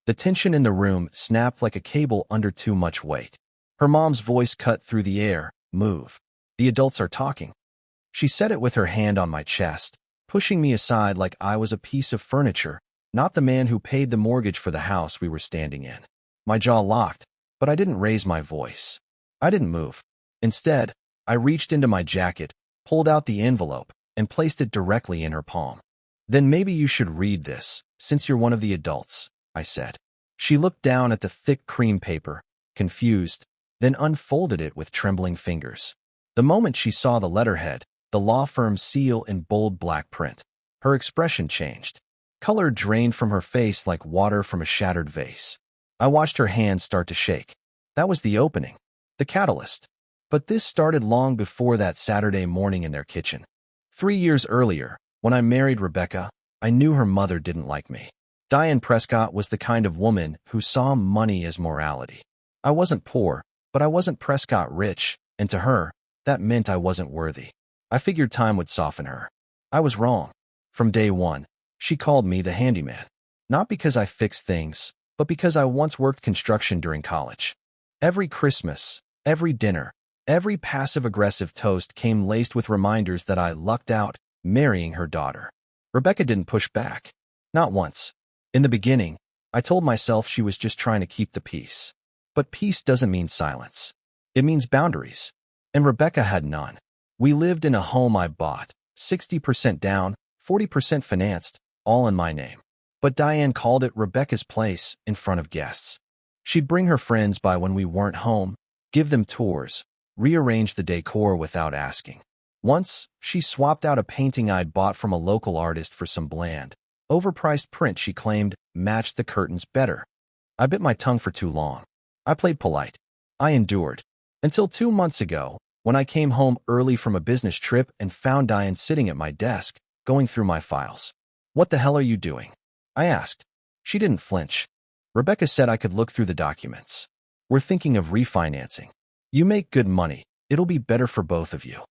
The tension in the room snapped like a cable under too much weight. Her mom's voice cut through the air. Move. The adults are talking. She said it with her hand on my chest, pushing me aside like I was a piece of furniture, not the man who paid the mortgage for the house we were standing in. My jaw locked, but I didn't raise my voice. I didn't move. Instead, I reached into my jacket, pulled out the envelope, and placed it directly in her palm. Then maybe you should read this, since you're one of the adults, I said. She looked down at the thick cream paper, confused, then unfolded it with trembling fingers. The moment she saw the letterhead, the law firm's seal in bold black print, her expression changed. Color drained from her face like water from a shattered vase. I watched her hands start to shake. That was the opening, the catalyst. But this started long before that Saturday morning in their kitchen. 3 years earlier, when I married Rebecca, I knew her mother didn't like me. Diane Prescott was the kind of woman who saw money as morality. I wasn't poor, but I wasn't Prescott rich, and to her, that meant I wasn't worthy. I figured time would soften her. I was wrong. From day one, she called me the handyman. Not because I fixed things, but because I once worked construction during college. Every Christmas, every dinner, every passive-aggressive toast came laced with reminders that I lucked out marrying her daughter. Rebecca didn't push back. Not once. In the beginning, I told myself she was just trying to keep the peace. But peace doesn't mean silence. It means boundaries. And Rebecca had none. We lived in a home I bought, 60% down, 40% financed, all in my name. But Diane called it Rebecca's place in front of guests. She'd bring her friends by when we weren't home, give them tours, rearrange the decor without asking. Once, she swapped out a painting I'd bought from a local artist for some bland, overpriced print she claimed matched the curtains better. I bit my tongue for too long. I played polite. I endured. Until 2 months ago, when I came home early from a business trip and found Diane sitting at my desk, going through my files. "What the hell are you doing?" I asked. She didn't flinch. "Rebecca said I could look through the documents. We're thinking of refinancing. You make good money. It'll be better for both of you."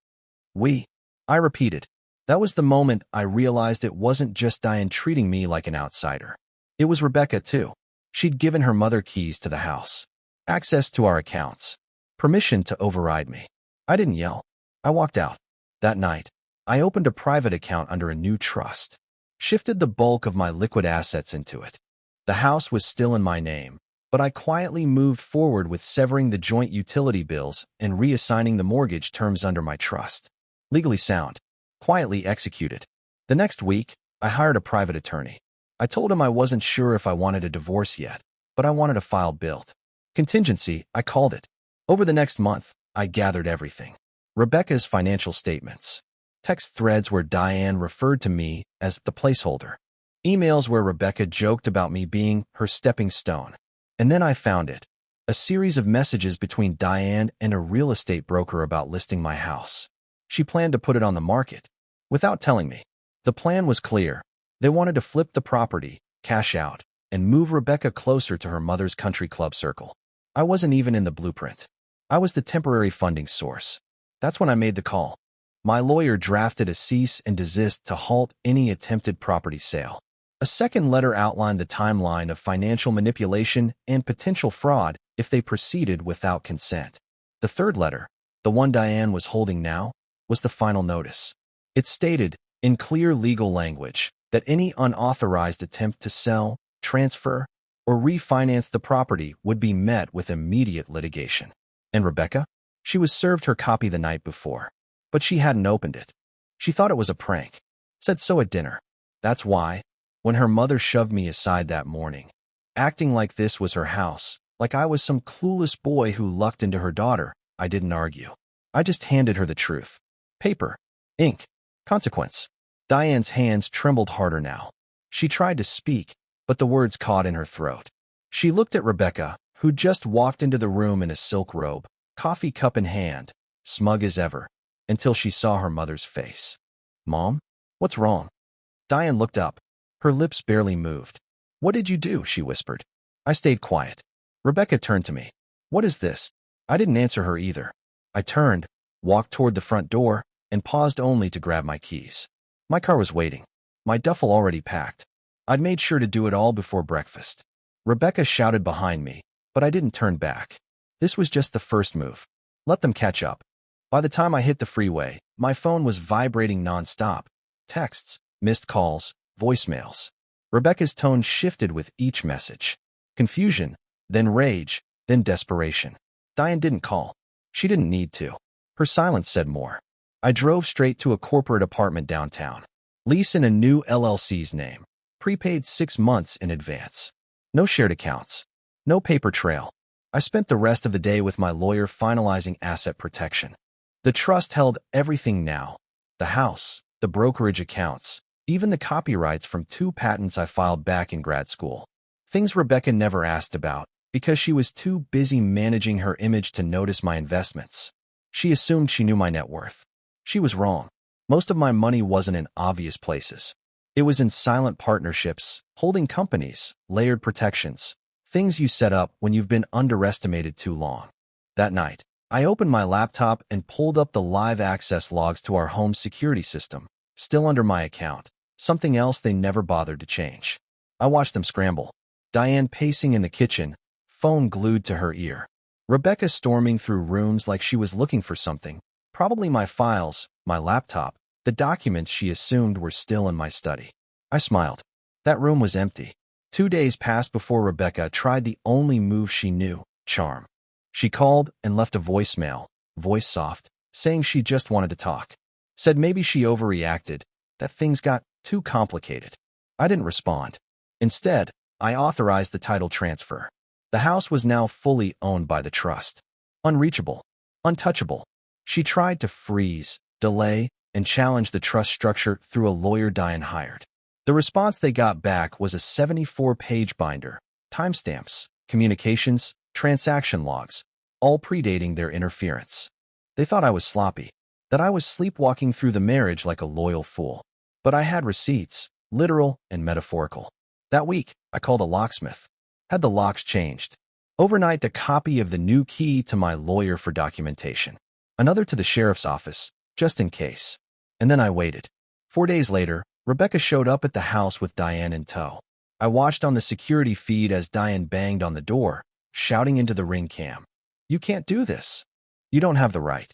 I repeated. That was the moment I realized it wasn't just Diane treating me like an outsider. It was Rebecca, too. She'd given her mother keys to the house, access to our accounts, permission to override me. I didn't yell. I walked out. That night, I opened a private account under a new trust, shifted the bulk of my liquid assets into it. The house was still in my name, but I quietly moved forward with severing the joint utility bills and reassigning the mortgage terms under my trust. Legally sound, quietly executed. The next week, I hired a private attorney. I told him I wasn't sure if I wanted a divorce yet, but I wanted a file built. Contingency, I called it. Over the next month, I gathered everything. Rebecca's financial statements, text threads where Diane referred to me as the placeholder, emails where Rebecca joked about me being her stepping stone. And then I found it, a series of messages between Diane and a real estate broker about listing my house. She planned to put it on the market, without telling me. The plan was clear. They wanted to flip the property, cash out, and move Rebecca closer to her mother's country club circle. I wasn't even in the blueprint. I was the temporary funding source. That's when I made the call. My lawyer drafted a cease and desist to halt any attempted property sale. A second letter outlined the timeline of financial manipulation and potential fraud if they proceeded without consent. The third letter, the one Diane was holding now, was the final notice. It stated, in clear legal language, that any unauthorized attempt to sell, transfer, or refinance the property would be met with immediate litigation. And Rebecca? She was served her copy the night before, but she hadn't opened it. She thought it was a prank. Said so at dinner. That's why, when her mother shoved me aside that morning, acting like this was her house, like I was some clueless boy who lucked into her daughter, I didn't argue. I just handed her the truth. Paper, ink, consequence. Diane's hands trembled harder now. She tried to speak, but the words caught in her throat. She looked at Rebecca, who just walked into the room in a silk robe, coffee cup in hand, smug as ever, until she saw her mother's face. "Mom? What's wrong?" Diane looked up. Her lips barely moved. "What did you do?" she whispered. I stayed quiet. Rebecca turned to me. "What is this?" I didn't answer her either. I turned, walked toward the front door, and paused only to grab my keys. My car was waiting. My duffel already packed. I'd made sure to do it all before breakfast. Rebecca shouted behind me, but I didn't turn back. This was just the first move. Let them catch up. By the time I hit the freeway, my phone was vibrating nonstop. Texts, missed calls, voicemails. Rebecca's tone shifted with each message. Confusion, then rage, then desperation. Diane didn't call. She didn't need to. Her silence said more. I drove straight to a corporate apartment downtown. Lease in a new LLC's name. Prepaid 6 months in advance. No shared accounts. No paper trail. I spent the rest of the day with my lawyer finalizing asset protection. The trust held everything now. The house, the brokerage accounts, even the copyrights from 2 patents I filed back in grad school. Things Rebecca never asked about because she was too busy managing her image to notice my investments. She assumed she knew my net worth. She was wrong. Most of my money wasn't in obvious places. It was in silent partnerships, holding companies, layered protections, things you set up when you've been underestimated too long. That night, I opened my laptop and pulled up the live access logs to our home security system, still under my account, something else they never bothered to change. I watched them scramble. Diane pacing in the kitchen, phone glued to her ear. Rebecca storming through rooms like she was looking for something, probably my files, my laptop, the documents she assumed were still in my study. I smiled. That room was empty. 2 days passed before Rebecca tried the only move she knew, charm. She called and left a voicemail, voice soft, saying she just wanted to talk. Said maybe she overreacted, that things got too complicated. I didn't respond. Instead, I authorized the title transfer. The house was now fully owned by the trust. Unreachable. Untouchable. She tried to freeze, delay, and challenge the trust structure through a lawyer Diane hired. The response they got back was a 74-page binder, timestamps, communications, transaction logs, all predating their interference. They thought I was sloppy, that I was sleepwalking through the marriage like a loyal fool. But I had receipts, literal and metaphorical. That week, I called a locksmith. Had the locks changed. Overnight, a copy of the new key to my lawyer for documentation. Another to the sheriff's office, just in case. And then I waited. 4 days later, Rebecca showed up at the house with Diane in tow. I watched on the security feed as Diane banged on the door, shouting into the ring cam. "You can't do this. You don't have the right."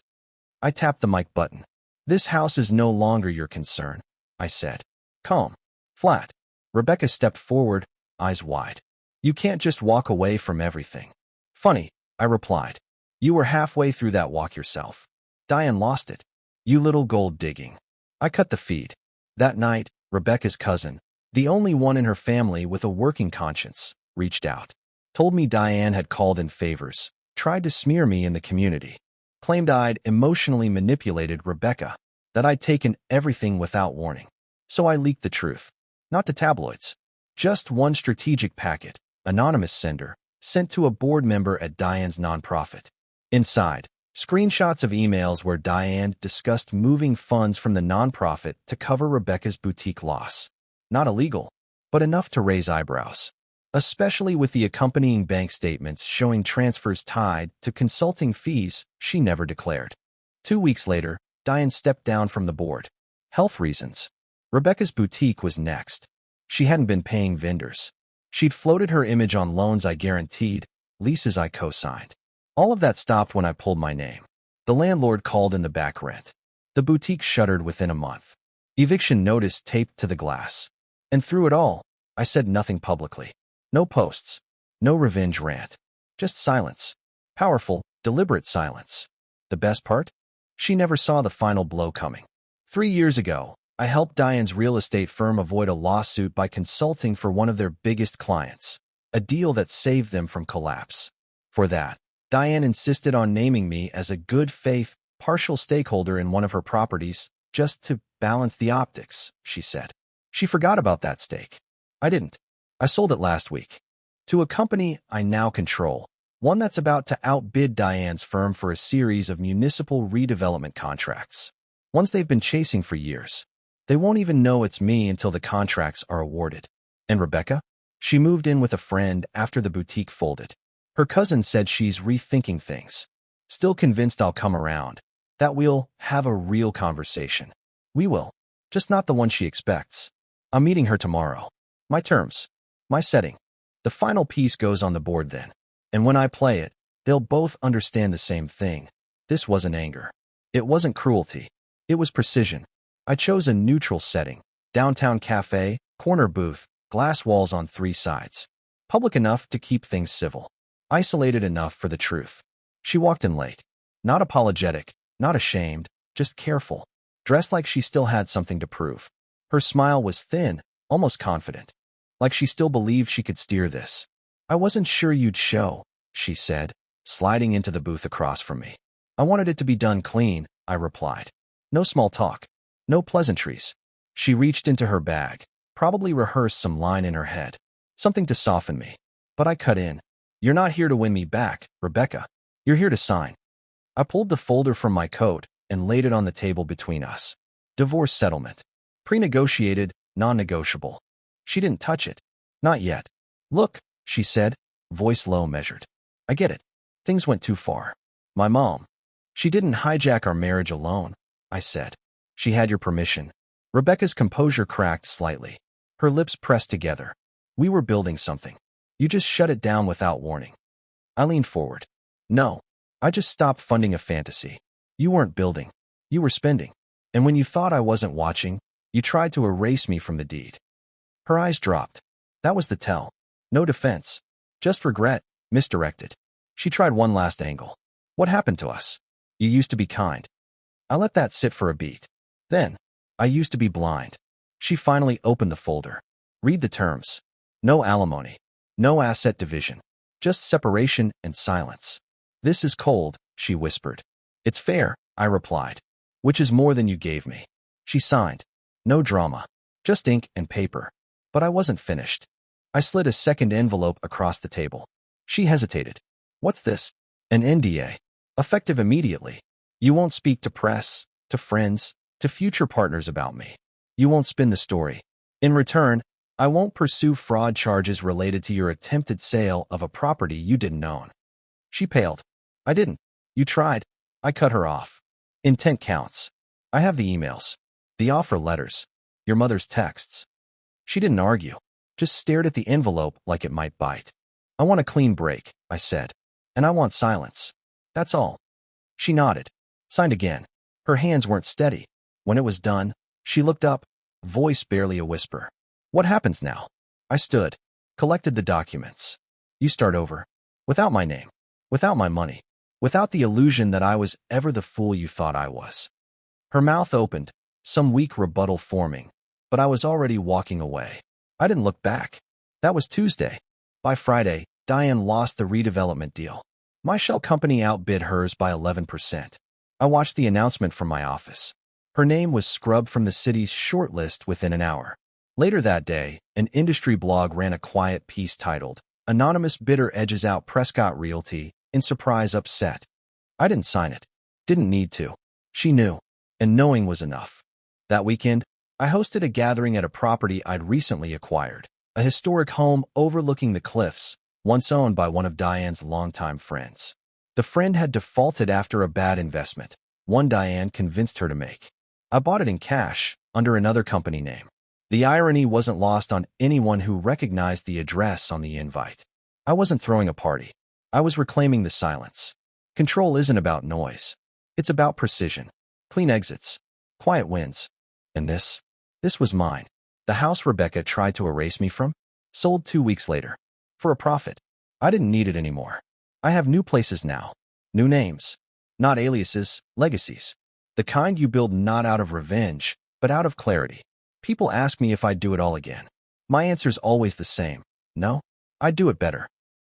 I tapped the mic button. "This house is no longer your concern," I said. Calm. Flat. Rebecca stepped forward, eyes wide. "You can't just walk away from everything." "Funny," I replied. "You were halfway through that walk yourself." Diane lost it. "You little gold digging." I cut the feed. That night, Rebecca's cousin, the only one in her family with a working conscience, reached out. Told me Diane had called in favors, tried to smear me in the community. Claimed I'd emotionally manipulated Rebecca, that I'd taken everything without warning. So I leaked the truth. Not to tabloids. Just one strategic packet, anonymous sender, sent to a board member at Diane's nonprofit. Inside, screenshots of emails where Diane discussed moving funds from the nonprofit to cover Rebecca's boutique loss. Not illegal, but enough to raise eyebrows. Especially with the accompanying bank statements showing transfers tied to consulting fees she never declared. 2 weeks later, Diane stepped down from the board. Health reasons. Rebecca's boutique was next. She hadn't been paying vendors. She'd floated her image on loans I guaranteed, leases I co-signed. All of that stopped when I pulled my name. The landlord called in the back rent. The boutique shuttered within a month. Eviction notice taped to the glass. And through it all, I said nothing publicly. No posts. No revenge rant. Just silence. Powerful, deliberate silence. The best part? She never saw the final blow coming. 3 years ago, I helped Diane's real estate firm avoid a lawsuit by consulting for one of their biggest clients, a deal that saved them from collapse. For that, Diane insisted on naming me as a good faith, partial stakeholder in one of her properties, just to balance the optics, she said. She forgot about that stake. I didn't. I sold it last week. To a company I now control, one that's about to outbid Diane's firm for a series of municipal redevelopment contracts. Ones they've been chasing for years. They won't even know it's me until the contracts are awarded. And Rebecca? She moved in with a friend after the boutique folded. Her cousin said she's rethinking things. Still convinced I'll come around. That we'll have a real conversation. We will. Just not the one she expects. I'm meeting her tomorrow. My terms. My setting. The final piece goes on the board then. And when I play it, they'll both understand the same thing. This wasn't anger. It wasn't cruelty. It was precision. I chose a neutral setting. Downtown cafe, corner booth, glass walls on 3 sides. Public enough to keep things civil. Isolated enough for the truth. She walked in late. Not apologetic, not ashamed, just careful. Dressed like she still had something to prove. Her smile was thin, almost confident. Like she still believed she could steer this. I wasn't sure you'd show, she said, sliding into the booth across from me. I wanted it to be done clean, I replied. No small talk. No pleasantries. She reached into her bag, probably rehearsed some line in her head. Something to soften me. But I cut in. You're not here to win me back, Rebecca. You're here to sign. I pulled the folder from my coat and laid it on the table between us. Divorce settlement. Pre-negotiated, non-negotiable. She didn't touch it. Not yet. Look, she said, voice low measured. I get it. Things went too far. My mom. She didn't hijack our marriage alone, I said. She had your permission. Rebecca's composure cracked slightly. Her lips pressed together. We were building something. You just shut it down without warning. I leaned forward. No. I just stopped funding a fantasy. You weren't building. You were spending. And when you thought I wasn't watching, you tried to erase me from the deed. Her eyes dropped. That was the tell. No defense. Just regret, misdirected. She tried one last angle. What happened to us? You used to be kind. I let that sit for a beat. Then, I used to be blind. She finally opened the folder. Read the terms. No alimony. No asset division. Just separation and silence. This is cold, she whispered. It's fair, I replied. Which is more than you gave me. She signed. No drama. Just ink and paper. But I wasn't finished. I slid a second envelope across the table. She hesitated. What's this? An NDA. Effective immediately. You won't speak to press, to friends, to future partners about me. You won't spin the story. In return, I won't pursue fraud charges related to your attempted sale of a property you didn't own. She paled. I didn't. You tried. I cut her off. Intent counts. I have the emails. The offer letters. Your mother's texts. She didn't argue. Just stared at the envelope like it might bite. I want a clean break, I said. And I want silence. That's all. She nodded. Signed again. Her hands weren't steady. When it was done, she looked up, voice barely a whisper. What happens now? I stood, collected the documents. You start over. Without my name. Without my money. Without the illusion that I was ever the fool you thought I was. Her mouth opened, some weak rebuttal forming, but I was already walking away. I didn't look back. That was Tuesday. By Friday, Diane lost the redevelopment deal. My shell company outbid hers by 11%. I watched the announcement from my office. Her name was scrubbed from the city's shortlist within an hour. Later that day, an industry blog ran a quiet piece titled, Anonymous Bidder Edges Out Prescott Realty, in surprise upset. I didn't sign it. Didn't need to. She knew. And knowing was enough. That weekend, I hosted a gathering at a property I'd recently acquired. A historic home overlooking the cliffs, once owned by one of Diane's longtime friends. The friend had defaulted after a bad investment, one Diane convinced her to make. I bought it in cash, under another company name. The irony wasn't lost on anyone who recognized the address on the invite. I wasn't throwing a party. I was reclaiming the silence. Control isn't about noise. It's about precision. Clean exits. Quiet wins. And this was mine. The house Rebecca tried to erase me from, sold 2 weeks later. For a profit. I didn't need it anymore. I have new places now. New names. Not aliases, legacies. The kind you build not out of revenge, but out of clarity. People ask me if I'd do it all again. My answer's always the same. No, I'd do it better.